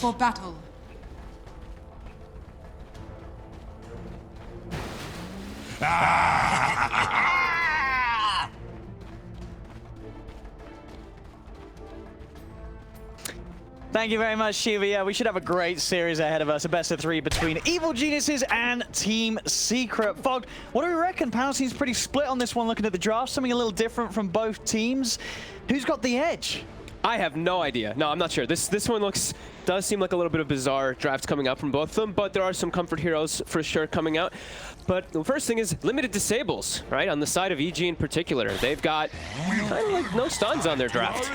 for battle. Thank you very much, Shiva. Yeah, we should have a great series ahead of us. A best of 3 between Evil Geniuses and Team Secret. Fog, what do we reckon? Panel seems pretty split on this one, looking at the draft. Something a little different from both teams. Who's got the edge? I have no idea. No, I'm not sure. This one does seem like a little bit of bizarre drafts coming out from both of them, but there are some comfort heroes for sure coming out. But the first thing is limited disables, right? On the side of EG in particular, they've got kind of like no stuns on their draft.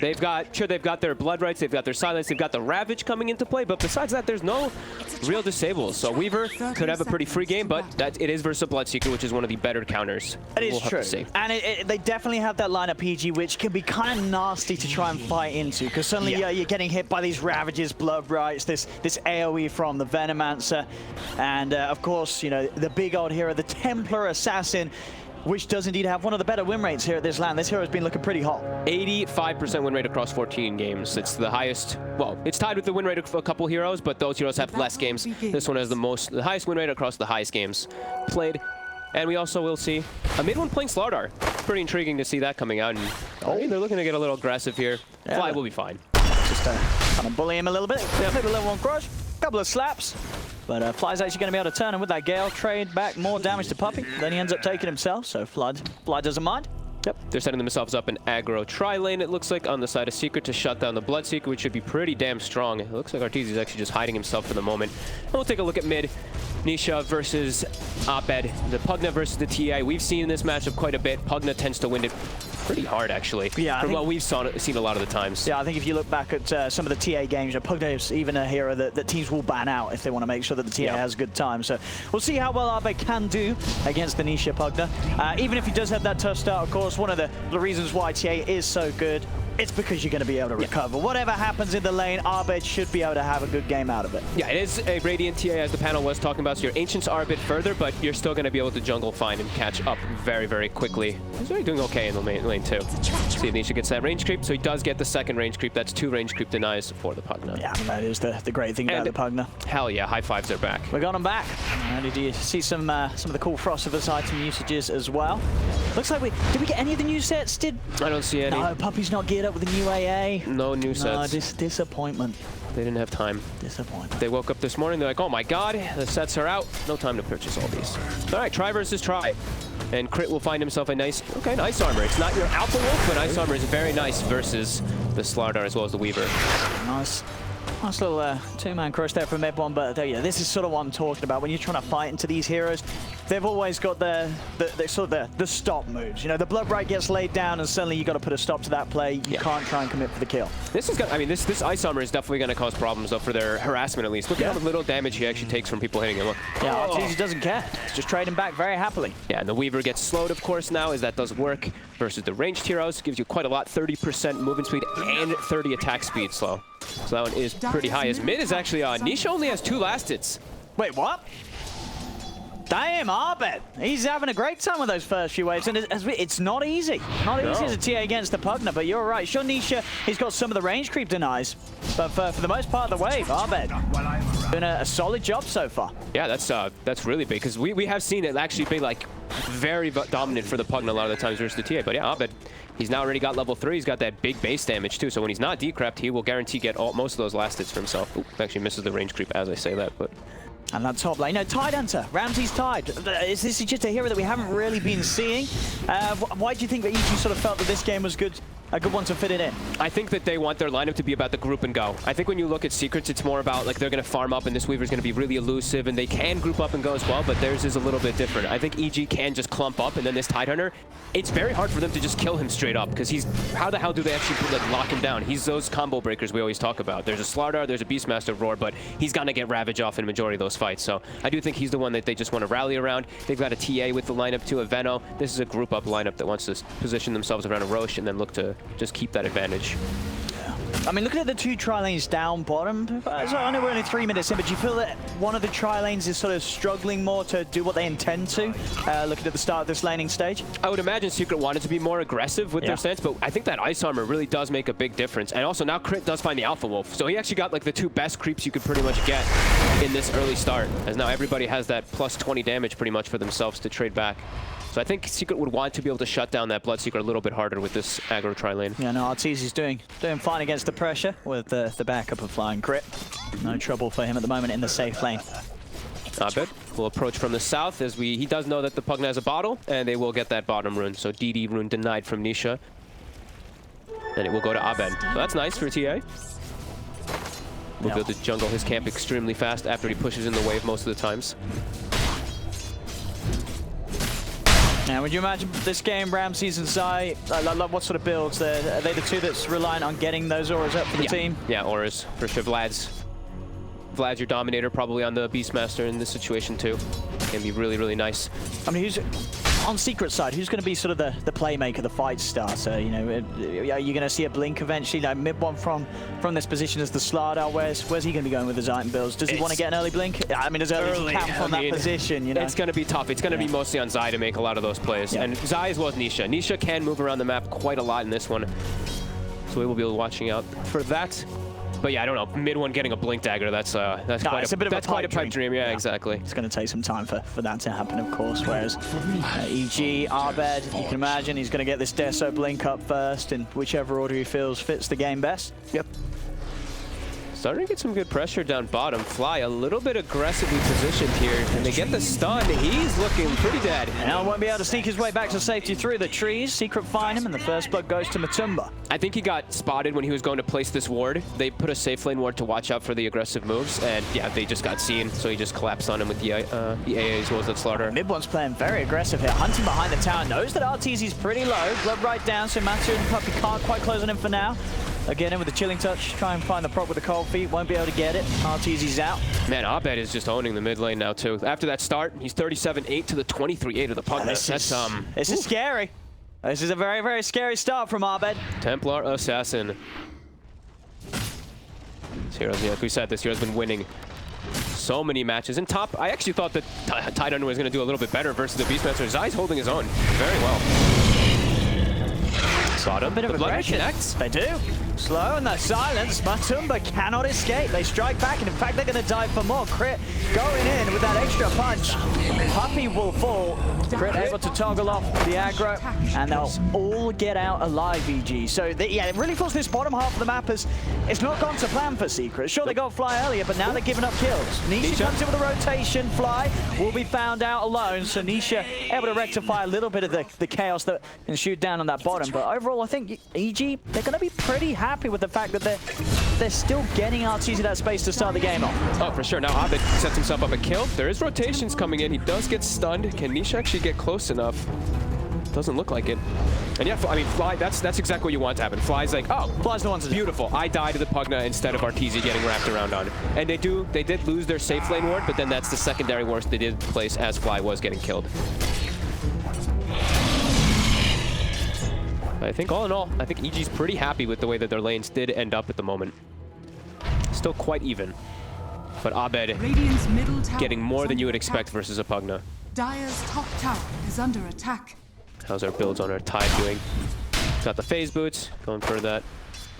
They've got their blood rights, they've got their silence, they've got the ravage coming into play, but besides that, there's no real disables. So Weaver could have a pretty free game, but it is versus Bloodseeker, which is one of the better counters. It is true. And they definitely have that lineup PG, which can be kind of nasty to try and fight into, because suddenly you're getting hit by these ravages, blood rights, this AoE from the Venomancer, and of course, you know, the big old hero, the Templar Assassin, which does indeed have one of the better win rates here at this land. This hero has been looking pretty hot. 85% win rate across 14 games. It's the highest, well, it's tied with the win rate of a couple heroes, but those heroes have less games. This one has the highest win rate across the highest games played. And we also will see a mid one playing Slardar. Pretty intriguing to see that coming out. And they're looking to get a little aggressive here. Fly will be fine. Just kind of bully him a little bit. Maybe a level 1 crush, couple of slaps. But Fly's actually going to be able to turn him with that Gale, trade back more damage to Puppey. Then he ends up taking himself, so Fly doesn't mind. Yep, they're setting themselves up an aggro tri-lane, it looks like, on the side of Secret to shut down the Bloodseeker, which should be pretty damn strong. It looks like Arteezy is actually just hiding himself for the moment. And we'll take a look at mid. Nisha versus Abed, the Pugna versus the TA. We've seen this matchup quite a bit. Pugna tends to win it pretty hard, actually, from what we've seen a lot of the times. Yeah, I think if you look back at some of the TA games, Pugna is even a hero that teams will ban out if they want to make sure that the TA has a good time. So we'll see how well Abed can do against the Nisha Pugna. Even if he does have that tough start, of course, one of the reasons why TA is so good, it's because you're going to be able to recover. Whatever happens in the lane, Abed should be able to have a good game out of it. Yeah, it is a Radiant TA, as the panel was talking about, so your Ancients are a bit further, but you're still going to be able to jungle fine and catch up very, very quickly. He's already doing okay in the lane too. See if Nisha gets that range creep, so he does get the second range creep. That's 2 range creep denies for the Pugna. Yeah, that is the great thing about the Pugna. Hell yeah, high fives are back. We got them back. Did you see some of the cool Frostverse item usages as well? Looks like did we get any of the new sets? I don't see any. No, Puppey's not geared up with the new AA. No new sets. No, disappointment. They didn't have time. Disappointment. They woke up this morning, they're like, oh my god, the sets are out. No time to purchase all these. All right, try versus try. And Crit will find himself a nice Ice Armor. It's not your Alpha Wolf, but Ice Armor is very nice versus the Slardar as well as the Weaver. Nice little two-man crush there from Mid1, but this is sort of what I'm talking about. When you're trying to fight into these heroes, they've always got the stop moves. You know, the Blood Right gets laid down, and suddenly you got to put a stop to that play. You can't try and commit for the kill. This is this Ice Armor is definitely going to cause problems though for their harassment at least. Look at how little damage he actually takes from people hitting him. Look. Yeah, Arteezy doesn't care. He's just trading back very happily. Yeah, and the Weaver gets slowed, of course, now, as that does work versus the ranged heroes. Gives you quite a lot, 30% movement speed and 30 attack speed slow. So that one is pretty high. As mid is actually Nisha only has 2 last hits. Wait, what? Damn, Abed. He's having a great time with those first few waves, and it's not easy. Not easy as a TA against the Pugna, but you're right. Sure, Nisha, he's got some of the range creep denies, but for the most part of the wave, Abed doing a solid job so far. Yeah, that's really big, because we have seen it actually be like very dominant for the Pugna a lot of the times versus the TA, but yeah, Abed, he's now already got level 3. He's got that big base damage too, so when he's not decrept, he will guarantee get most of those last hits for himself. Ooh, actually misses the range creep as I say that, but... And that top lane, no, Tide Hunter. Ramsey's Tide. This is just a hero that we haven't really been seeing. Why do you think that EG sort of felt that this game was a good one to fit it in? I think that they want their lineup to be about the group and go. I think when you look at Secrets, it's more about like they're going to farm up and this Weaver's going to be really elusive and they can group up and go as well, but theirs is a little bit different. I think EG can just clump up, and then this Tide Hunter, it's very hard for them to just kill him straight up, because how the hell do they actually lock him down? He's those combo breakers we always talk about. There's a Slardar, there's a Beastmaster Roar, but he's going to get Ravage off in a majority of those fights. So I do think he's the one that they just want to rally around. They've got a TA with the lineup too, a Veno. This is a group up lineup that wants to position themselves around a Roche and then look to just keep that advantage. I mean, looking at the two tri-lanes down bottom, so I know we're only 3 minutes in, but do you feel that one of the tri-lanes is sort of struggling more to do what they intend to, looking at the start of this laning stage? I would imagine Secret wanted to be more aggressive with their stance, but I think that ice armor really does make a big difference. And also now Crit does find the Alpha Wolf, so he actually got like the two best creeps you could pretty much get in this early start, as now everybody has that plus 20 damage pretty much for themselves to trade back. So I think Secret would want to be able to shut down that Bloodseeker a little bit harder with this aggro tri-lane. Yeah, no, Arteezy's doing fine against the pressure with the backup of Flying Crit. No trouble for him at the moment in the safe lane. Abed will approach from the south as he does know that the Pugna has a bottle, and they will get that bottom rune. So DD rune denied from Nisha. And it will go to Abed. So that's nice for TA. Will be able to jungle his camp extremely fast after he pushes in the wave most of the times. Now, would you imagine this game, Ramses and Zai, what sort of builds? Are they the two that's reliant on getting those auras up for the team? Yeah, auras, for sure. Vlad's your dominator, probably on the Beastmaster in this situation too. Can be really, really nice. I mean, who's on Secret side, who's going to be sort of the playmaker, the fight starter? You know, are you going to see a Blink eventually? Like mid one from this position as the Slardar. Where's he going to be going with his item builds? Does he want to get an early Blink? I mean, as early as he can from that position, you know? It's going to be tough. It's going to be mostly on Zai to make a lot of those plays. And Zai as well as Nisha. Nisha can move around the map quite a lot in this one. So we will be watching out for that. But yeah, I don't know. Mid one getting a Blink Dagger, that's quite a pipe dream. Yeah, exactly. It's going to take some time for that to happen, of course. Whereas EG, Abed, you can imagine he's going to get this Deso Blink up first in whichever order he feels fits the game best. Yep. Starting to get some good pressure down bottom. Fly a little bit aggressively positioned here, and they get the stun. He's looking pretty dead. Now won't be able to sneak his way back to safety through the trees. Secret find him, and the first blood goes to Matumba. I think he got spotted when he was going to place this ward. They put a safe lane ward to watch out for the aggressive moves, and yeah, they just got seen, so he just collapsed on him with the AA as well as that Slaughter. Mid one's playing very aggressive here, hunting behind the tower. Knows that Arteezy's pretty low. Blood right down, so Matsu and Puppy can't quite close on him for now. Again, in with the chilling touch, try and find the prop with the cold feet. Won't be able to get it. Arteezy's out. Man, Abed is just owning the mid lane now too. After that start, he's 37-8 to the 23-8 of the Pugna. This is scary. This is a very, very scary start from Abed. Templar Assassin. This hero's, like we said, this hero's been winning so many matches. In top, I actually thought that Tidehunter was going to do a little bit better versus the Beastmaster. Zai's holding his own very well. Spot him. A bit of aggression. They do. Slow and the silence. Matumba cannot escape. They strike back, and in fact, they're going to dive for more. Crit going in with that extra punch. Puppy will fall. Crit able to toggle off the aggro, and they'll all get out alive, EG. So, yeah, it really feels this bottom half of the map is it's not gone to plan for Secret. Sure, they got Fly earlier, but now they're giving up kills. Nisha comes in with a rotation. Fly will be found out alone, so Nisha able to rectify a little bit of the chaos that can shoot down on that bottom. But overall, I think EG, they're going to be pretty happy with the fact that they're still getting Arteezy that space to start the game off. Oh, for sure. Now Abed sets himself up a kill. There is rotations coming in. He does get stunned. Can Nisha actually get close enough? Doesn't look like it. And yeah, I mean, Fly, that's exactly what you want to happen. Fly's like, oh, Fly's the one to beautiful. I die to the Pugna instead of Arteezy getting wrapped around on. And they did lose their safe lane ward, but then that's the secondary ward they did place as Fly was getting killed. I think all in all, I think EG's pretty happy with the way that their lanes did end up at the moment. Still quite even. But Abed getting more than you would expect versus a Pugna. Dire's top tower is under attack. How's our builds on our Tide doing? Got the phase boots, going for that.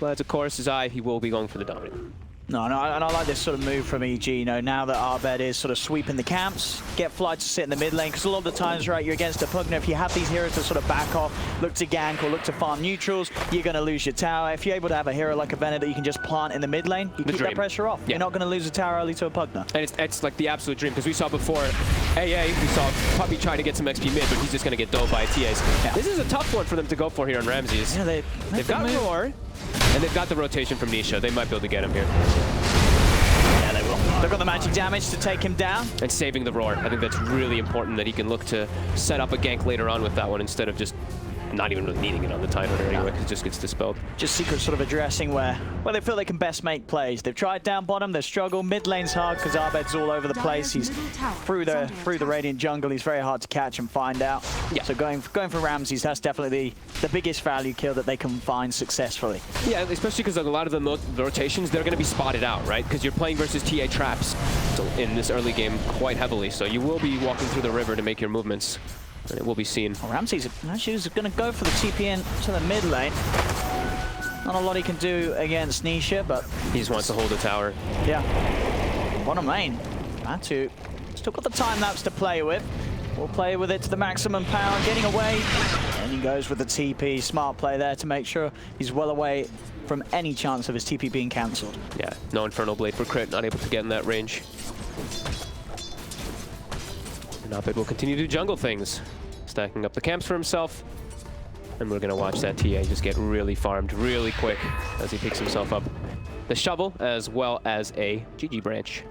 But of course, he will be going for the dominant. No, and I like this sort of move from EG, you know, now that Abed is sort of sweeping the camps, get Fly to sit in the mid lane, because a lot of the times, right, you're against a Pugna, if you have these heroes to sort of back off, look to gank or look to farm neutrals, you're going to lose your tower. If you're able to have a hero like a Venom that you can just plant in the mid lane, you keep that pressure off. Yeah. You're not going to lose a tower early to a Pugna. And it's like the absolute dream, because we saw before AA, we saw Puppy try to get some XP mid, but he's just going to get dove by TAs. Yeah. This is a tough one for them to go for here on Ramses. Yeah, they've got Roar, and they've got the rotation from Nisha. They might be able to get him here. Yeah, they will. They've got the magic damage to take him down. And saving the Roar. I think that's really important that he can look to set up a gank later on with that one instead of just not even really needing it on the Tidehunter anyway, because it just gets dispelled. Just Secret sort of addressing where they feel they can best make plays. They've tried down bottom, they've struggled. Mid lane's hard because Abed's all over the place. He's through the Radiant jungle. He's very hard to catch and find out. Yeah. So going for Ramses, that's definitely the biggest value kill that they can find successfully. Yeah, especially because a lot of the rotations, they're going to be spotted out, right? Because you're playing versus TA traps in this early game quite heavily. So you will be walking through the river to make your movements. And it will be seen. Well, Ramses actually is going to go for the TP in to the mid lane. Not a lot he can do against Nisha, but he just wants to hold the tower. Yeah. Bottom lane. Matu still got the time lapse to play with. We'll play with it to the maximum power, getting away. And he goes with the TP. Smart play there to make sure he's well away from any chance of his TP being cancelled. Yeah, no Infernal Blade for crit, not able to get in that range. And Abed will continue to jungle things, stacking up the camps for himself. And we're going to watch that TA just get really farmed really quick as he picks himself up the shovel as well as a GG branch.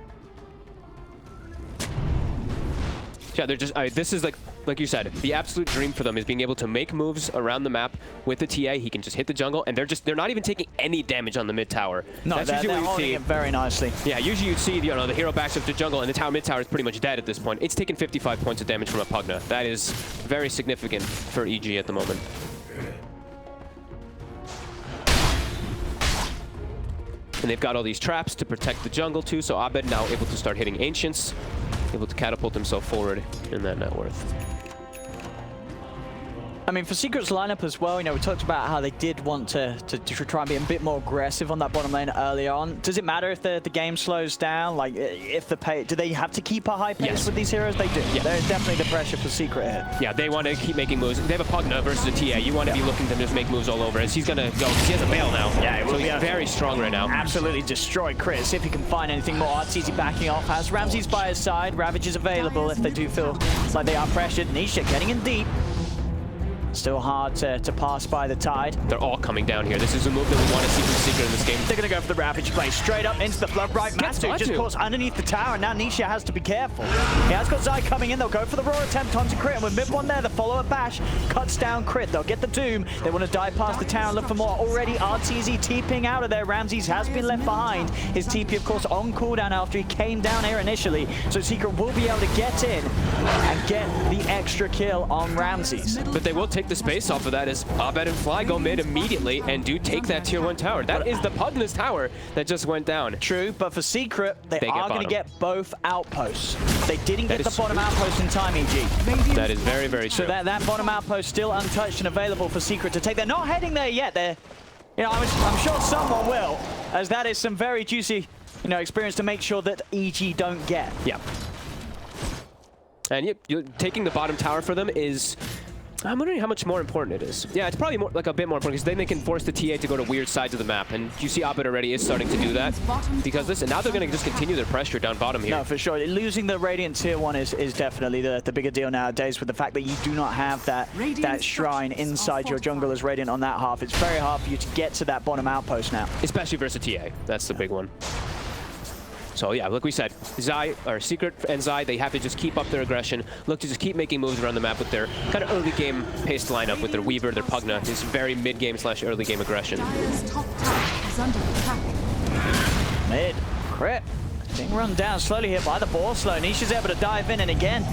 Yeah, they're just, this is like you said, the absolute dream for them is being able to make moves around the map with the TA. He can just hit the jungle, and they're not even taking any damage on the mid tower. No, they're holding it very nicely. Yeah, usually you'd see the hero backs up to jungle, and the tower mid tower is pretty much dead at this point. It's taken 55 points of damage from a Pugna. That is very significant for EG at the moment. And they've got all these traps to protect the jungle too, so Abed now able to start hitting Ancients, able to catapult himself forward in that net worth. I mean, for Secret's lineup as well, we talked about how they did want to try and be a bit more aggressive on that bottom lane early on. Does it matter if the game slows down? Like, if the pace, do they have to keep a high pace with these heroes? They do. Yeah. There's definitely the pressure for Secret here. Yeah, they want to keep making moves. They have a Pugna versus a TA. You want to be looking to just make moves all over. As he's going to go, he has a Veil now. Yeah, it will be very strong right now. Absolutely destroy Chris. See if he can find anything more. Arteezy backing off. Has Ramses by his side. Ravage is available if they do feel like they are pressured. Nisha getting in deep. Still hard to pass by the Tide. They're all coming down here. This is a move that we want to see from Secret in this game. They're going to go for the Ravage play straight up into the flood. Right, Matu just caught underneath the tower, and now Nisha has to be careful. He has got Zai coming in. They'll go for the raw attempt onto crit, and with mid one there, the follow-up bash cuts down crit. They'll get the Doom. They want to dive past the tower and look for more. Already Arteezy TPing out of there. Ramses has been left behind. His TP, of course, on cooldown after he came down here initially, so Secret will be able to get in and get the extra kill on Ramses. But they will take the space off of that as Abed and Fly go mid immediately and do take that tier 1 tower. That is the Pugna's tower that just went down. True, but for Secret, they are going to get both outposts. They didn't get the bottom outpost in time, EG. That is very, very true. So that bottom outpost still untouched and available for Secret to take. They're not heading there yet. I'm sure someone will, as that is some very juicy, experience to make sure that EG don't get. Yeah. And taking the bottom tower for them is... I'm wondering how much more important it is. Yeah, it's probably more, like a bit more important because then they can force the TA to go to weird sides of the map. And you see Abed already is starting to do that because this, and now they're going to just continue their pressure down bottom here. No, for sure. Losing the Radiant tier 1 is definitely the bigger deal nowadays with the fact that you do not have that shrine inside your jungle as Radiant on that half. It's very hard for you to get to that bottom outpost now. Especially versus TA. That's the big one. So yeah, like we said, Secret and Zai, they have to just keep up their aggression, look to just keep making moves around the map with their kind of early game paced lineup with their Weaver, their Pugna, this very mid game / early game aggression. Top tower is under attack. Mid, crit, being run down slowly here by the ball slow. Nisha's able to dive in, and again,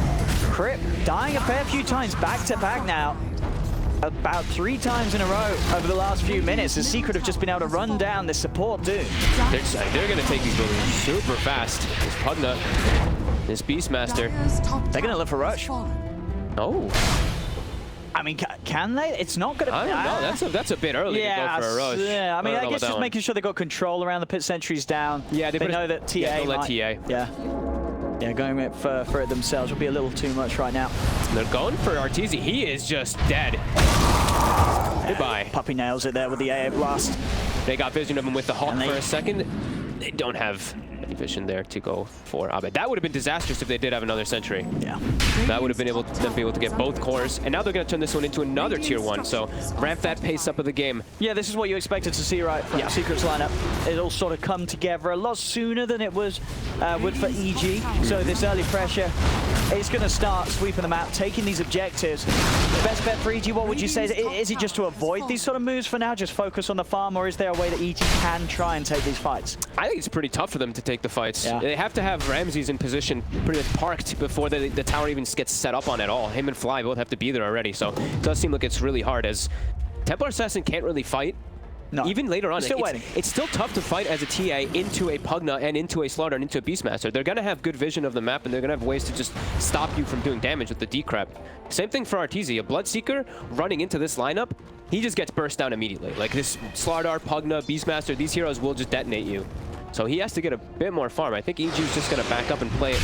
crit dying a fair few times back to back now. About 3 times in a row over the last few minutes. The Secret have just been able to run down this support Doom. They're going to take these buildings super fast. This Pugna, this Beastmaster. They're going to look for Rush. Oh. I mean, can they? It's not going to be... I don't know. That's a bit early to go for a Rush. Yeah, I mean, I guess just making sure they've got control around the pit sentries down. Yeah, they know that TA might... Yeah. Yeah, going for it themselves would be a little too much right now. They're going for Arteezy. He is just dead. Goodbye. Puppy nails it there with the AA blast. They got vision of him with the Hawk for a second. They don't have Any vision there to go for Abed. That would have been disastrous if they did have another sentry. Yeah. That would have been able to get both cores. And now they're going to turn this one into another tier 1. So ramp that pace up of the game. Yeah, this is what you expected to see, right, from Secret's lineup. It'll sort of come together a lot sooner than it would for EG. So this early pressure is going to start sweeping them out, taking these objectives. Best bet for EG, what would you say? Is it just to avoid these sort of moves for now, just focus on the farm, or is there a way that EG can try and take these fights? I think it's pretty tough for them to take the fights. Yeah. They have to have Ramses in position pretty much parked before the tower even gets set up on at all. Him and Fly both have to be there already, so it does seem like it's really hard as Templar Assassin can't really fight. No. Even later on, it's still tough to fight as a TA into a Pugna and into a Slaughter and into a Beastmaster. They're going to have good vision of the map, and they're going to have ways to just stop you from doing damage with the decrep. Same thing for Arteezy. A Bloodseeker running into this lineup, he just gets burst down immediately. Like this Slardar, Pugna, Beastmaster, these heroes will just detonate you. So he has to get a bit more farm. I think EG's just going to back up and play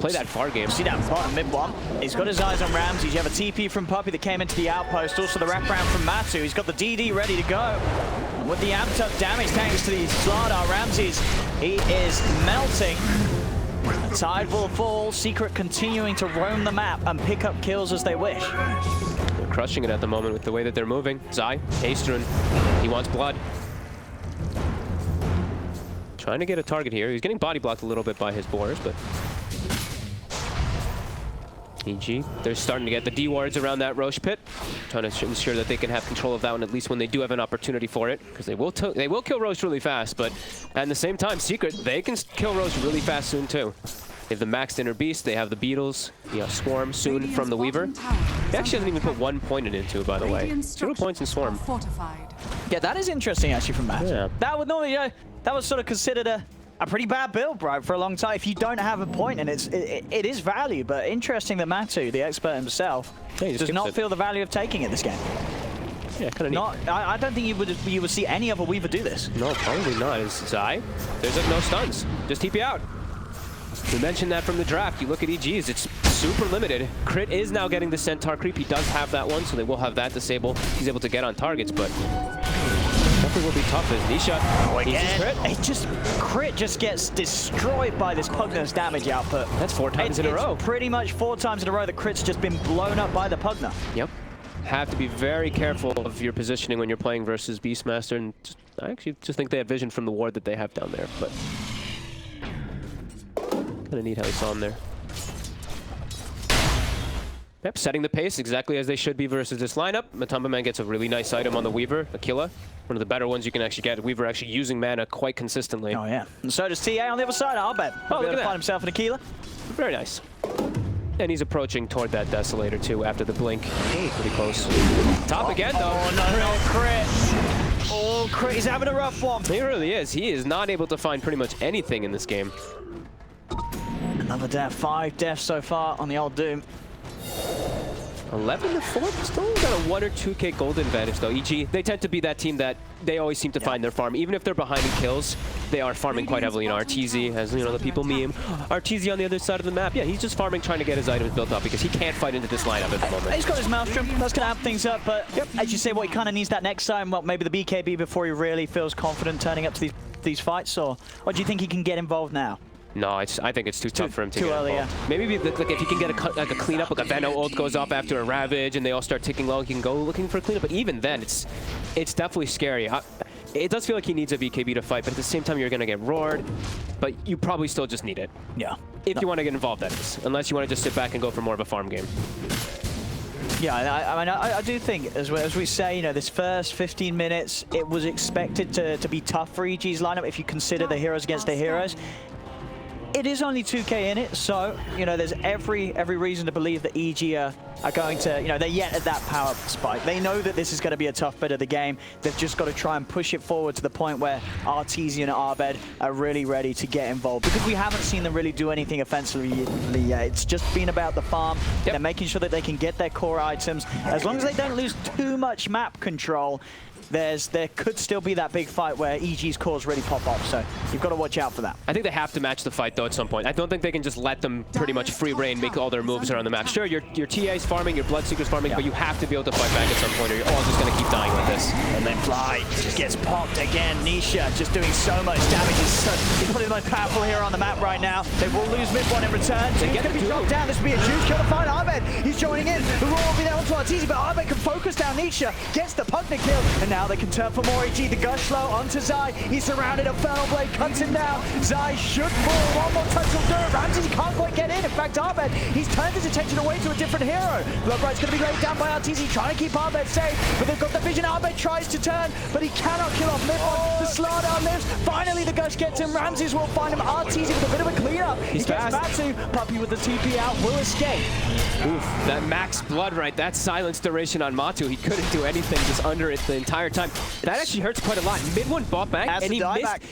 that far game. See that bottom mid one? He's got his eyes on Ramses. You have a TP from Puppy that came into the outpost. Also the wraparound from Matu. He's got the DD ready to go. With the amped up damage thanks to the Slardar, Ramses, he is melting. The tide will fall. Secret continuing to roam the map and pick up kills as they wish. They're crushing it at the moment with the way that they're moving. Zai, Astrun, he wants blood. Trying to get a target here. He's getting body blocked a little bit by his boars, but EG, they're starting to get the D wards around that Roche pit, trying to ensure that they can have control of that one at least when they do have an opportunity for it, because they will kill Roche really fast, but at the same time, Secret, they can kill Roche really fast soon too. They have the maxed inner beast, they have the beetles, Swarm soon from the Weaver. He actually hasn't even put 1 point into it, by the way. 0 points in Swarm. Yeah, that is interesting actually from Matt. Yeah. That would normally, that was sort of considered a pretty bad build, right, for a long time. If you don't have a point, and it is value, but interesting that Matu, the expert himself, does not feel the value of taking it this game. Yeah, kind of. I don't think you would see any other Weaver do this. No, probably not. Is Zai? There's like no stuns. Just TP out. We mentioned that from the draft. You look at EG's, it's super limited. Crit is now getting the Centaur creep. He does have that one, so they will have that disabled. He's able to get on targets, but definitely will be tough as Nisha. Crit just gets destroyed by this Pugna's damage output. That's 4 times in a row. Pretty much 4 times in a row the Crit's just been blown up by the Pugna. Yep. Have to be very careful of your positioning when you're playing versus Beastmaster, and I actually just think they have vision from the ward that they have down there, but kind of neat how he saw him there. Yep, setting the pace exactly as they should be versus this lineup. Matumba Man gets a really nice item on the Weaver, Aquila. One of the better ones you can actually get. Weaver actually using mana quite consistently. Oh yeah, and so does TA on the other side, I'll bet. Oh, look at that. Find himself an Aquila. Very nice. And he's approaching toward that Desolator too after the blink. Pretty close. Top again though. Oh no, Crit. Oh, Crit, he's having a rough one. He really is. He is not able to find pretty much anything in this game. Another death, 5 deaths so far on the old Doom. 11 to 4, still got a 1 or 2k gold advantage though. EG, they tend to be that team that they always seem to find their farm. Even if they're behind in kills, they are farming quite heavily. Arteezy, as the people meme, Arteezy on the other side of the map. Yeah, he's just farming, trying to get his items built up because he can't fight into this lineup at the moment. He's got his Maelstrom, that's going to amp things up, but as you say, what he kind of needs that next time, well, maybe the BKB before he really feels confident turning up to these fights, or do you think he can get involved now? No, I think it's too tough for him to get early, involved. Maybe like if he can get a cleanup, like a Veno ult goes off after a Ravage and they all start ticking low, he can go looking for a cleanup. But even then, it's definitely scary. It does feel like he needs a BKB to fight, but at the same time, you're going to get roared. But you probably still just need it. Yeah. If you want to get involved, that is. Unless you want to just sit back and go for more of a farm game. Yeah, I do think, as we say, this first 15 minutes, it was expected to be tough for EG's lineup if you consider the heroes against the heroes. It is only 2k in it, so there's every reason to believe that EG are going to, they're yet at that power spike. They know that this is going to be a tough bit of the game. They've just got to try and push it forward to the point where Arteezy and Abed are really ready to get involved, because we haven't seen them really do anything offensively yet. It's just been about the farm. Yep. They're making sure that they can get their core items. As long as they don't lose too much map control, there could still be that big fight where EG's cores really pop off. So you've got to watch out for that. I think they have to match the fight though at some point. I don't think they can just let them pretty much free reign, make all their moves around the map. Sure, your TA's farming, your Bloodseeker's farming, but you have to be able to fight back at some point or you're all just going to keep dying with this. And then Fly just gets popped again. Nisha just doing so much damage. He's probably the most powerful hero on the map right now. They will lose mid one in return. He's going to be dropped down. This will be a huge kill to find Abed. He's joining in. The Roar will be there onto Arteezy, but Abed can focus down Nisha. Gets the Pugna kill. And now they can turn for more EG. The Gush slow onto Zai. He's surrounded. Infernal Blade cuts him down. Zai should fall. One more touch will do it. Ramsey can't quite get in. In fact, Abed, he's turned his attention away to a different hero. Bloodbright's going to be laid down by Arteezy, trying to keep Abed safe. But they've got the vision. Abed tries to turn, but he cannot kill off mid-one. The Slardar lives. Finally, the Gush gets him. Ramses will find him. Arteezy with a bit of a cleanup. He gets Matsu. Puppy with the TP out will escape. Oof, that max blood right, that silence duration on Matu. He couldn't do anything just under it the entire time. That actually hurts quite a lot. Mid-one bought back, and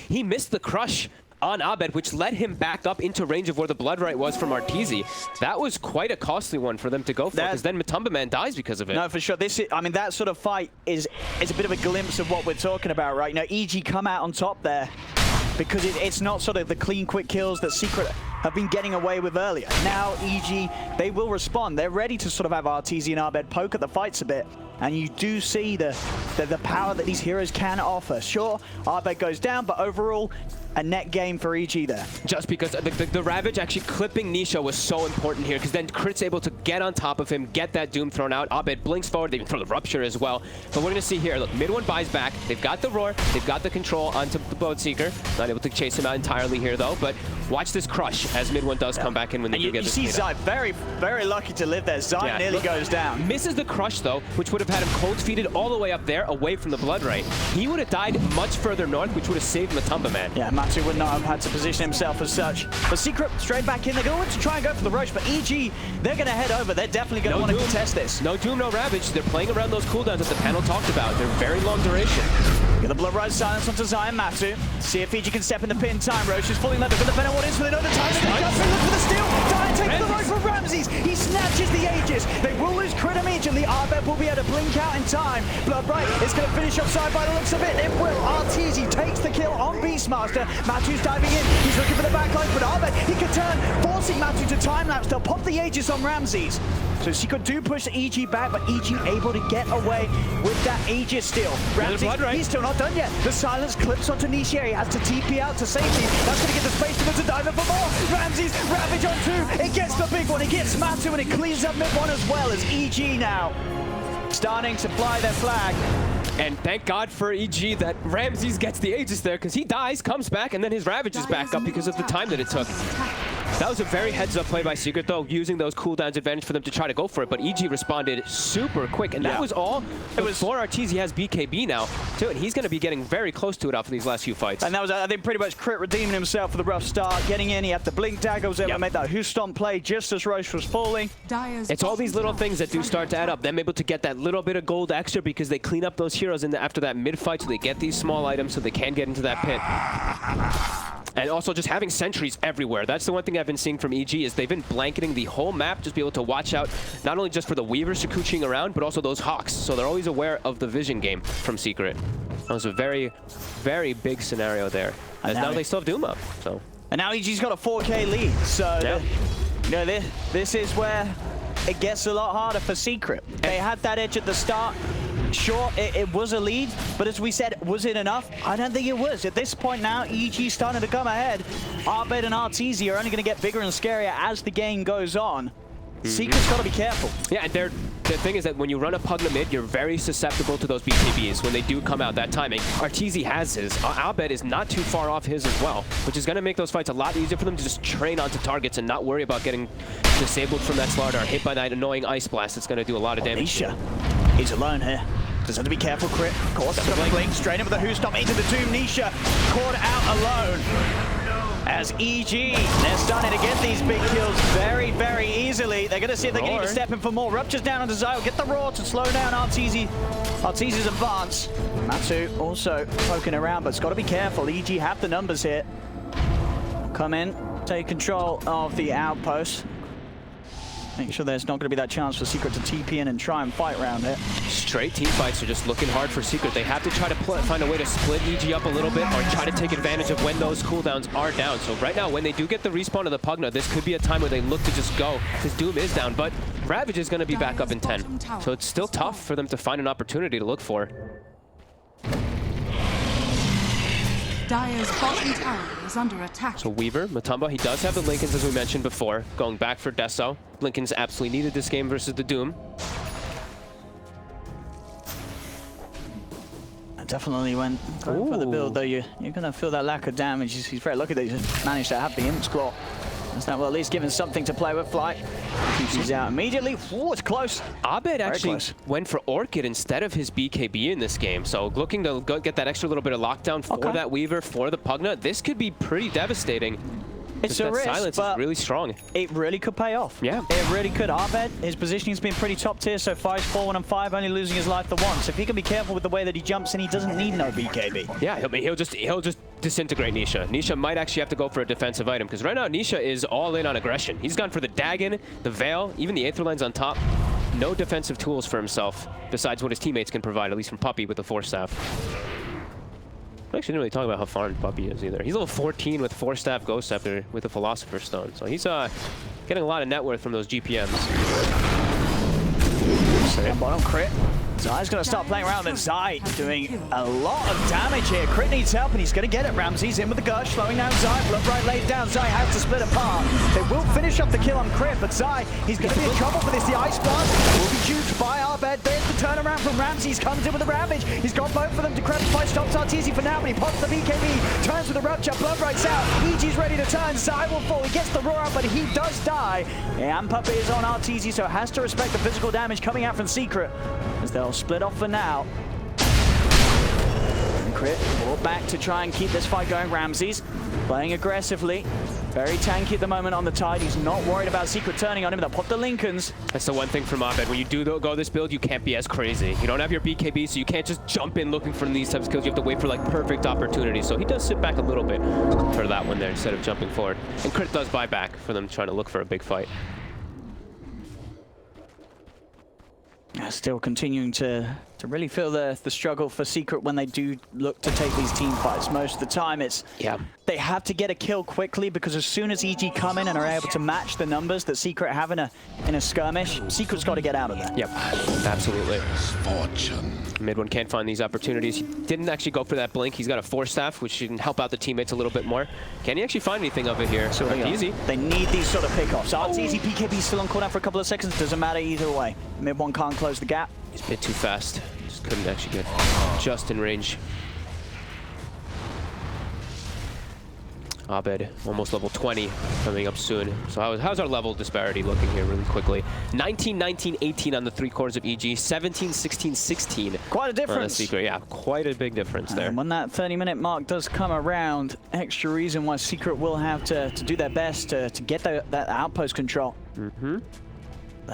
he missed the crush on Abed, which led him back up into range of where the blood right was from Arteezy. That was quite a costly one for them to go for, because then Matumba Man dies because of it. No, for sure. I mean, that sort of fight is a bit of a glimpse of what we're talking about, right? You know, EG come out on top there because it's not sort of the clean, quick kills that Secret have been getting away with earlier. Now, EG, they will respond. They're ready to sort of have Arteezy and Abed poke at the fights a bit. And you do see the power that these heroes can offer. Sure, Abed goes down, but overall, a net game for EG there. Just because the Ravage actually clipping Nisha was so important here, because then Crit's able to get on top of him, get that Doom thrown out. Abed blinks forward, they even throw the Rupture as well. But we're going to see here, look, mid-one buys back. They've got the Roar, they've got the control onto the Bloodseeker. Not able to chase him out entirely here, though, but watch this crush as mid-one does come back in when they do get this. You see Zai very, very lucky to live there. Zai nearly goes down. Misses the crush, though, which would have had him cold-feeded all the way up there, away from the Blood Right. He would have died much further north, which would have saved Matumba Man. Yeah, Matsu would not have had to position himself as such. But Secret straight back in. They're going to try and go for the Roche, but EG, they're going to head over. They're definitely going to want to contest this. No Doom, no Ravage. They're playing around those cooldowns that the panel talked about. They're very long duration. Get the Blood Rise silence onto Zai and Matsu. See if EG can step in the pin time. Roche is fully level, but the Venom is for the other time. Look for the steal. Dyer takes the Roche from Ramses. He snatches the Aegis. They will lose Crit immediately. Abed will be able to blink out in time. Bloodbright is going to finish offside by the looks of it. It will. Arteezy takes the kill on Beastmaster. Matu's diving in. He's looking for the backline, but Abed, he can turn, forcing Matu to time-lapse. They'll pop the Aegis on Ramses. So Secret do push EG back, but EG able to get away with that Aegis steal. Ramses, he's still not done yet. The silence clips onto Nisha. He has to TP out to safety. That's going to get the space to go to dive in for more. Ramses, Ravage on two. It gets the big one. It gets Matu, and it cleans up mid-one as well as EG now starting to fly their flag. And thank God for EG that Ramses gets the Aegis there, because he dies, comes back, and then his Ravage is back up because of the time that it took. That was a very heads-up play by Secret, though, using those cooldowns advantage for them to try to go for it, but EG responded super quick, and that was all before Arteezy has BKB now, too, and he's going to be getting very close to it after these last few fights. And that was, I think, pretty much Crit redeeming himself for the rough start, getting in, he had the Blink Dagger, was able to make that Who-Stomp play just as Roche was falling. It's all these little things that do start to add up, them able to get that little bit of gold extra because they clean up those heroes after that mid-fight, so they get these small items so they can get into that pit. And also just having sentries everywhere. That's the one thing I've been seeing from EG is they've been blanketing the whole map, just be able to watch out not only just for the Weavers Sakuching around, but also those Hawks. So they're always aware of the vision game from Secret. That was a very, very big scenario there. As now they still have Doom up. So. And now EG's got a 4K lead. So you know, this is where it gets a lot harder for Secret. They had that edge at the start. Sure, it was a lead, but as we said, was it enough? I don't think it was. At this point now, EG starting to come ahead. Abed and Arteezy are only going to get bigger and scarier as the game goes on. Secret's got to be careful. Yeah, and the thing is that when you run a Pugna mid, you're very susceptible to those BKBs when they do come out that timing. Arteezy has his. Abed is not too far off his as well, which is going to make those fights a lot easier for them to just train onto targets and not worry about getting disabled from that Slardar, hit by that annoying Ice Blast. It's going to do a lot of damage. Nisha, he's alone here. Just have to be careful, Crit. Of course, that's a blink. Straight in with the Who-Stomp into the Doom. Nisha caught out alone. As EG, they're starting to get these big kills very, very easily. They're going to see if they can even step in for more. Ruptures down onto Zio. Get the Roar to slow down Arteezy's advance. Matsu also poking around, but it's got to be careful. EG have the numbers here. Come in, take control of the outpost. Make sure there's not going to be that chance for Secret to TP in and try and fight around it. Straight team fights are just looking hard for Secret. They have to try to find a way to split EG up a little bit or try to take advantage of when those cooldowns are down. So right now, when they do get the respawn of the Pugna, this could be a time where they look to just go, because Doom is down, but Ravage is going to be back up in 10. So it's still tough for them to find an opportunity to look for. Dire's bottom tower is under attack. So Weaver, Matumba, he does have the Lincolns, as we mentioned before, going back for Deso. Lincolns absolutely needed this game versus the Doom. Definitely went for the build, though. You're going to feel that lack of damage. He's very lucky that he's managed to have the Imp's Claw. That's not, well, at least given something to play with. Flight keeps these out immediately. Ooh, it's close. Abed actually went for Orchid instead of his BKB in this game. So looking to get that extra little bit of lockdown for that Weaver, for the Pugna. This could be pretty devastating. It's a risk, silence is really strong. It really could pay off. Yeah. It really could. Abed, his positioning's been pretty top tier so far. He's 4-1-5, only losing his life to once. If he can be careful with the way that he jumps in, he doesn't need no BKB. Yeah, he'll just disintegrate Nisha. Nisha might actually have to go for a defensive item, because right now Nisha is all in on aggression. He's gone for the Dagon, the Veil, even the Aether Lines on top. No defensive tools for himself, besides what his teammates can provide, at least from Puppey with the Force Staff. I actually didn't really talk about how farmed Puppey is either. He's level 14 with 4-staff Ghost Scepter with the Philosopher's Stone. So he's getting a lot of net worth from those GPMs. Bottom crit. Zai's going to start playing around, and Zai doing a lot of damage here. Crit needs help, and he's going to get it. Ramsey's in with the Gush, slowing down Zai. Blood right laid down. Zai has to split apart. They will finish up the kill on Crit, but Zai, he's going to be in trouble for this. The Ice Blast will be juked by Abed. There's the turnaround from Ramsey. He's comes in with the Ravage. He's got both of them. Decrepify stops Arteezy for now, but he pops the BKB, turns with the Rupture. Blood right's out. EG's ready to turn. Zai will fall. He gets the roar out, but he does die. And Puppey is on Arteezy, so has to respect the physical damage coming out from Secret, as they'll split off for now. And Crit brought back to try and keep this fight going. Ramsey's playing aggressively. Very tanky at the moment on the Tide. He's not worried about Secret turning on him. They'll pop the Lincolns. That's the one thing from Abed. When you do go this build, you can't be as crazy. You don't have your BKB, so you can't just jump in looking for these types of kills. You have to wait for like perfect opportunities. So he does sit back a little bit for that one there instead of jumping forward. And Crit does buy back for them trying to look for a big fight. Still continuing to really feel the struggle for Secret when they do look to take these team fights. Most of the time it's, they have to get a kill quickly, because as soon as EG come in and are able to match the numbers that Secret have in a skirmish, Secret's got to get out of there. Yep, absolutely. Mid one can't find these opportunities. He didn't actually go for that blink. He's got a Force Staff, which can help out the teammates a little bit more. Can he actually find anything of it here? So easy. They need these sort of pickoffs. Arteezy BKB still on cooldown for a couple of seconds. Doesn't matter either way. Mid one can't close the gap. He's a bit too fast. Just couldn't actually get just in range. Abed, almost level 20, coming up soon. So how's our level disparity looking here really quickly? 19, 19, 18 on the 3 cores of EG, 17, 16, 16. Quite a difference. Secret. Yeah, quite a big difference there. And when that 30-minute mark does come around, extra reason why Secret will have to do their best to get that outpost control. They're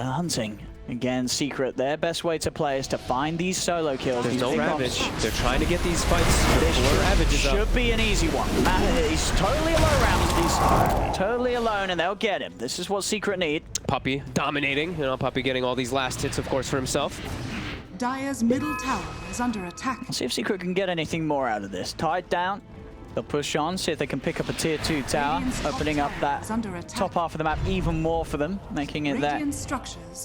hunting. Again, Secret, their best way to play is to find these solo kills. There's no Ravage. They're trying to get these fights before Ravage is up. Should be an easy one. He's totally alone, Ramsey. He's totally alone, and they'll get him. This is what Secret need. Puppey dominating. You know, Puppey getting all these last hits, of course, for himself. Dire's middle tower is under attack. Let's see if Secret can get anything more out of this. Tied down. They'll push on, see if they can pick up a tier 2 tower, opening up that top half of the map even more for them, making it that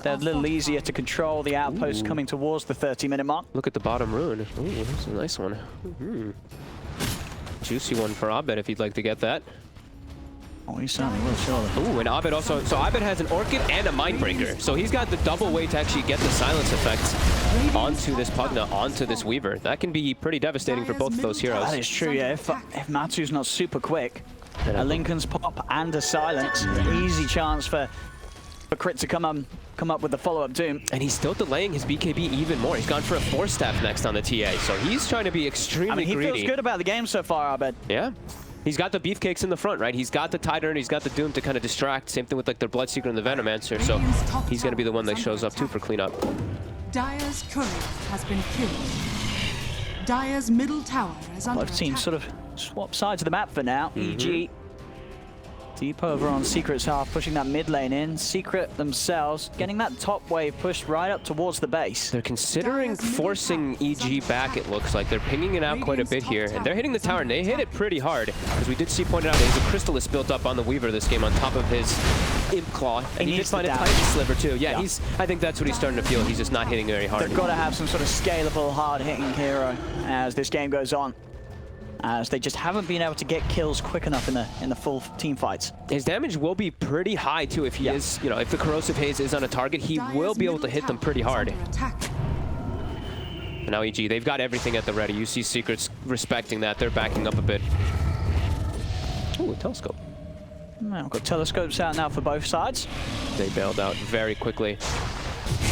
they're a little easier to control the outpost coming towards the 30-minute mark. Look at the bottom rune. Ooh, that's a nice one. Juicy one for Abed if you'd like to get that. Oh, he certainly will, surely. Ooh, and Abed also, so Abed has an Orchid and a Mindbreaker. So he's got the double way to actually get the silence effects onto this Pugna, onto this Weaver. That can be pretty devastating for both of those heroes. That is true, yeah. If Matsu's not super quick, a Lincoln's pop and a silence, easy chance for Crit to come up with the follow-up Doom. And he's still delaying his BKB even more. He's gone for a Force Staff next on the TA. So he's trying to be extremely greedy. He feels good about the game so far, Abed. Yeah. He's got the beefcakes in the front, right? He's got the Tider and he's got the Doom to kind of distract. Same thing with like their Bloodseeker and the Venomancer. So he's going to be the one that shows up too for cleanup. Dire's courier has been killed. Dire's middle tower is under attack. Both teams sort of swap sides of the map for now. EG Deep over on Secret's half, pushing that mid lane in. Secret themselves getting that top wave pushed right up towards the base. They're considering forcing EG back, it looks like. They're pinging it out quite a bit here, and they're hitting the tower, and they hit it pretty hard. As we did see pointed out, there's a Crystallis built up on the Weaver this game on top of his Imp Claw, and he did find a Titan Sliver too. Yeah, I think that's what he's starting to feel. He's just not hitting very hard. They've got to have some sort of scalable, hard-hitting hero as this game goes on, as they just haven't been able to get kills quick enough in the full team fights. His damage will be pretty high too if he is, you know, if the Corrosive Haze is on a target, he will be able to hit them pretty hard. And now EG, they've got everything at the ready. You see Secrets respecting that. They're backing up a bit. Ooh, a telescope. Well, we've got telescopes out now for both sides. They bailed out very quickly.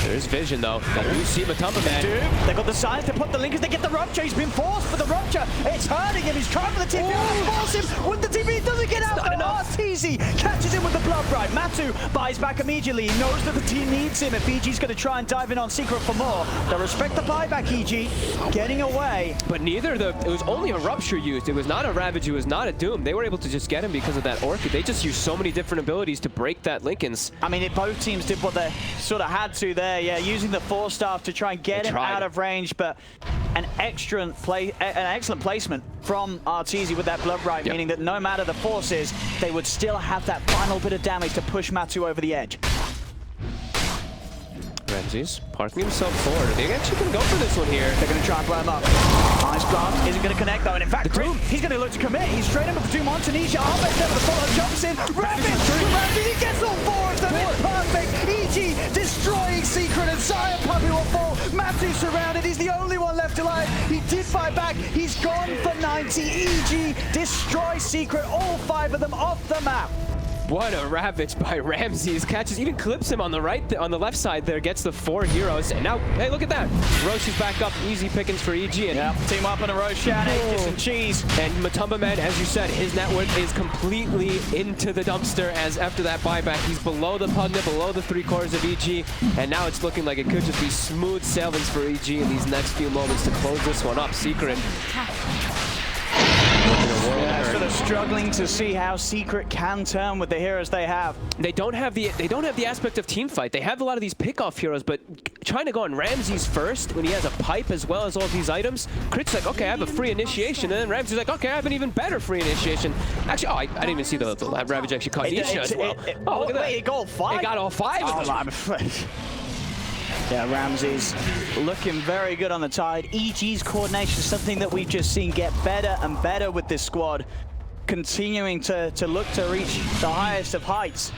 There's vision though. You see Matumba Man. They got the signs to put the linkers. They get the rupture. He's been forced for the rupture. It's hurting him. He's trying for the TP. Force him with the TP. Doesn't get out. RTZ catches him with the blood right. Matu buys back immediately. He knows that the team needs him. If EG's going to try and dive in on Secret for more, they respect the buyback. EG getting away. But neither it was only a rupture used. It was not a Ravage. It was not a Doom. They were able to just get him because of that Orchid. They just used so many different abilities to break that Linken's. I mean, both teams did what they sort of had to there. Yeah, using the Force Staff to try and get him out of range, but an excellent placement from Arteezy with that Blood Right, meaning that no matter the forces, they would still have that final bit of damage to push Matu over the edge. Ramses parking himself forward. They actually can go for this one here. They're going to try and blow him up. Nice blast. Isn't going to connect though. And in fact, he's going to look to commit. He's straight in with the Doom on Tanisha. Arbex over the follow. Jumps in. Ramses. He gets all four of them. It's perfect. EG destroying Secret, and Sire Puppy will fall. Matu surrounded. He's the only one left alive. He did fight back. He's gone for 90. EG destroys Secret. All five of them off the map. What a ravage by Ramses. Catches, even clips him on the left side there, gets the 4 heroes. And now, hey, look at that. Roche is back up. Easy pickings for EG. And team up on a Roshan, Aegis and Cheese. And Matumba Man, as you said, his net worth is completely into the dumpster, as after that buyback, he's below the Pugna, below the 3/4 of EG. And now it's looking like it could just be smooth sailings for EG in these next few moments to close this one up. Secret. Yeah, sort of struggling to see how Secret can turn with the heroes they have. They don't have the aspect of team fight. They have a lot of these pickoff heroes, but trying to go on Ramses first when he has a pipe as well as all these items, Crit's like, okay, I have a free initiation, and then Ramses like, okay, I have an even better free initiation. Actually, I didn't even see the Ravage actually caught Nisha as well. Oh, look at that. It got all 5? It got all 5 of them. Yeah, Ramses looking very good on the tide. EG's coordination is something that we've just seen get better and better with this squad, continuing to look to reach the highest of heights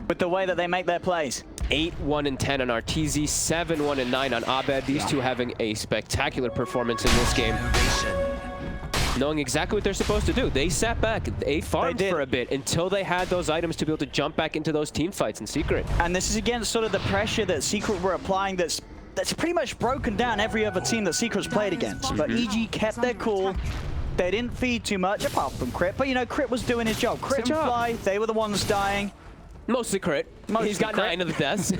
with the way that they make their plays. 8-1-10 on Arteezy, 7-1-9 on Abed. These two having a spectacular performance in this game. Knowing exactly what they're supposed to do. They sat back, they farmed for a bit until they had those items to be able to jump back into those team fights in Secret. And this is against sort of the pressure that Secret were applying that's pretty much broken down every other team that Secret's played against. But EG kept their cool. They didn't feed too much, apart from Crit. But, you know, Crit was doing his job. Crit and Fly, they were the ones dying. Mostly Crit. He's got 9 of the deaths.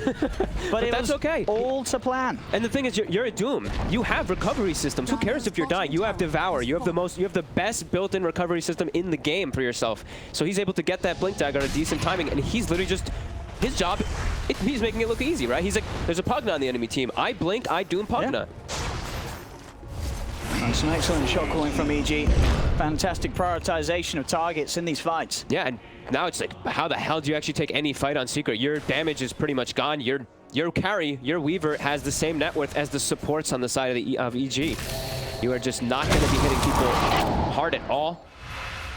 but that's okay. All to plan. And the thing is, you're a Doom. You have recovery systems. Who cares if you're dying? You have Devour. You have the best built-in recovery system in the game for yourself. So he's able to get that Blink Dagger at a decent timing, and he's literally just his job. He's making it look easy, right? He's like, there's a Pugna on the enemy team. I blink, I Doom Pugna. That's an excellent shot calling from EG. Fantastic prioritization of targets in these fights. Yeah, and now it's like, how the hell do you actually take any fight on Secret? Your damage is pretty much gone. Your carry, your Weaver has the same net worth as the supports on the side of EG. You are just not going to be hitting people hard at all.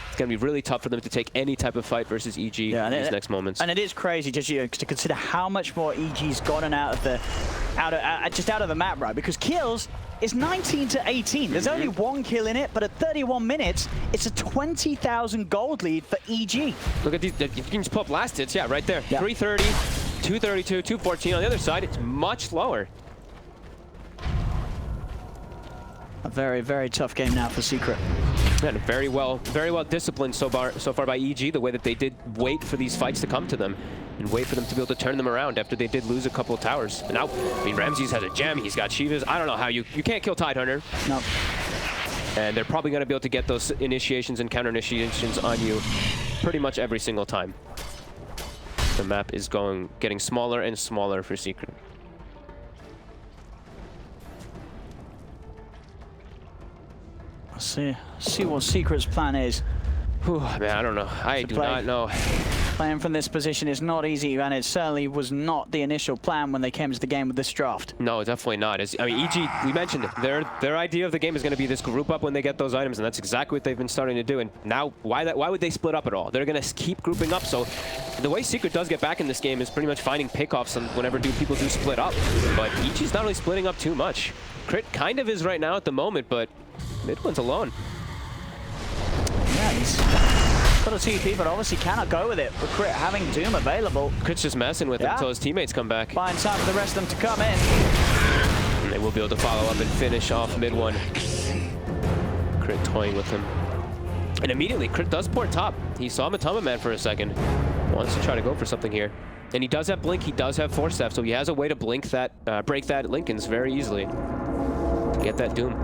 It's going to be really tough for them to take any type of fight versus EG in these next moments. And it is crazy just to consider how much more EG's gotten out of the map, right? Because kills is 19 to 18. There's only 1 kill in it, but at 31 minutes, it's a 20,000 gold lead for EG. Look at these. You can just pull up last hits. Yeah, right there. 330, 232, 214. On the other side, it's much lower. A very, very tough game now for Secret. And very well disciplined so far by EG, the way that they did wait for these fights to come to them and wait for them to be able to turn them around after they did lose a couple of towers. And now, I mean, Ramses has a gem, he's got Shivas. I don't know how you can't kill Tidehunter. No. And they're probably going to be able to get those initiations and counter initiations on you pretty much every single time. The map is getting smaller and smaller for Secret. Let's see what Secret's plan is. Whew, man, I don't know. I do not know. Playing from this position is not easy, and it certainly was not the initial plan when they came to the game with this draft. No, definitely not. I mean, EG, we mentioned it. Their idea of the game is going to be this group up when they get those items, and that's exactly what they've been starting to do. And now, why would they split up at all? They're going to keep grouping up. So the way Secret does get back in this game is pretty much finding pickoffs whenever people do split up. But EG's not really splitting up too much. Crit kind of is right now at the moment, but mid one's alone. Yeah, he's got a TP, but obviously cannot go with it. But Crit having Doom available. Crit's just messing with him until his teammates come back. Buying time for the rest of them to come in. And they will be able to follow up and finish off mid one. Crit toying with him. And immediately, Crit does port top. He saw Matama Man for a second. Wants to try to go for something here. And he does have Blink, he does have Force Staff, so he has a way to blink that, break that Linken's very easily. To get that Doom.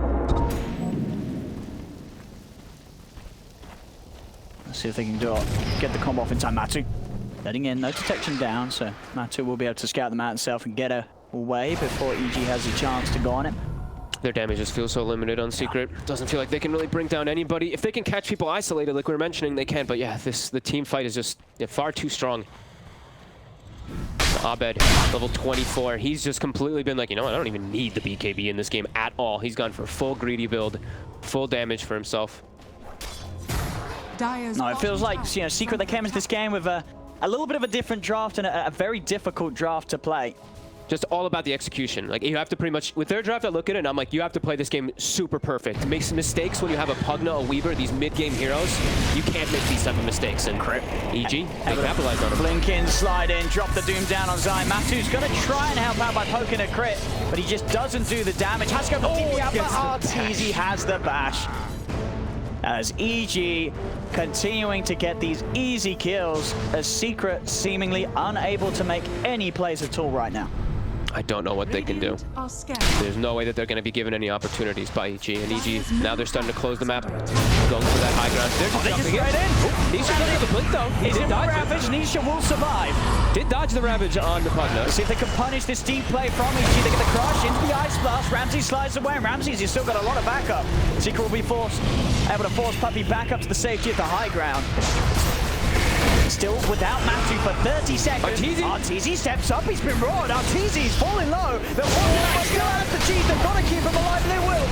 Let's see if they can get the combo off in time. Matu letting in, no detection down, so Matu will be able to scout them out himself and get away before EG has a chance to go on it. Their damage just feels so limited on Secret. Doesn't feel like they can really bring down anybody. If they can catch people isolated like we were mentioning, they can, but yeah, the team fight is just far too strong. Abed, level 24. He's just completely been like, you know what, I don't even need the BKB in this game at all. He's gone for full greedy build, full damage for himself. No, it feels like, you know, Secret, they came into this game with a little bit of a different draft and a very difficult draft to play. Just all about the execution. Like, you have to pretty much, with their draft, I look at it and I'm like, you have to play this game super perfect. Make some mistakes when you have a Pugna, a Weaver, these mid-game heroes. You can't make these type of mistakes. And EG, they capitalized on it. Blink in, slide in, drop the Doom down on Zai. Matu's going to try and help out by poking a crit, but he just doesn't do the damage. Has to go for TP out, but Arteezy has the bash. As EG continuing to get these easy kills, as Secret seemingly unable to make any plays at all right now. I don't know what they can do. There's no way that they're going to be given any opportunities by EG. And EG, now they're starting to close the map. Going for that high ground. They're just jumping in. Nisha doesn't have a blink though. He did dodge Ravage. Nisha will survive. Did dodge the Ravage on the Pugna. See if they can punish this deep play from EG. They get the crush into the Ice Blast. Ramsey slides away. Ramsey's still got a lot of backup. Secret will be able to force Puppey back up to the safety of the high ground. Still without Matu for 30 seconds. Arteezy steps up. He's been roared. Arteezy's falling low. They're still out of the cheese. They've got to keep him alive, and they will.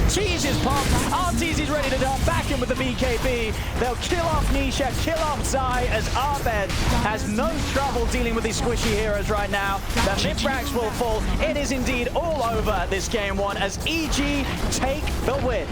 Cheese is popped. Arteezy's ready to dive back in with the BKB. They'll kill off Nisha, kill off Zai, as Abed has no trouble dealing with these squishy heroes right now. The mid-racks will fall. It is indeed all over this game one as EG take the win.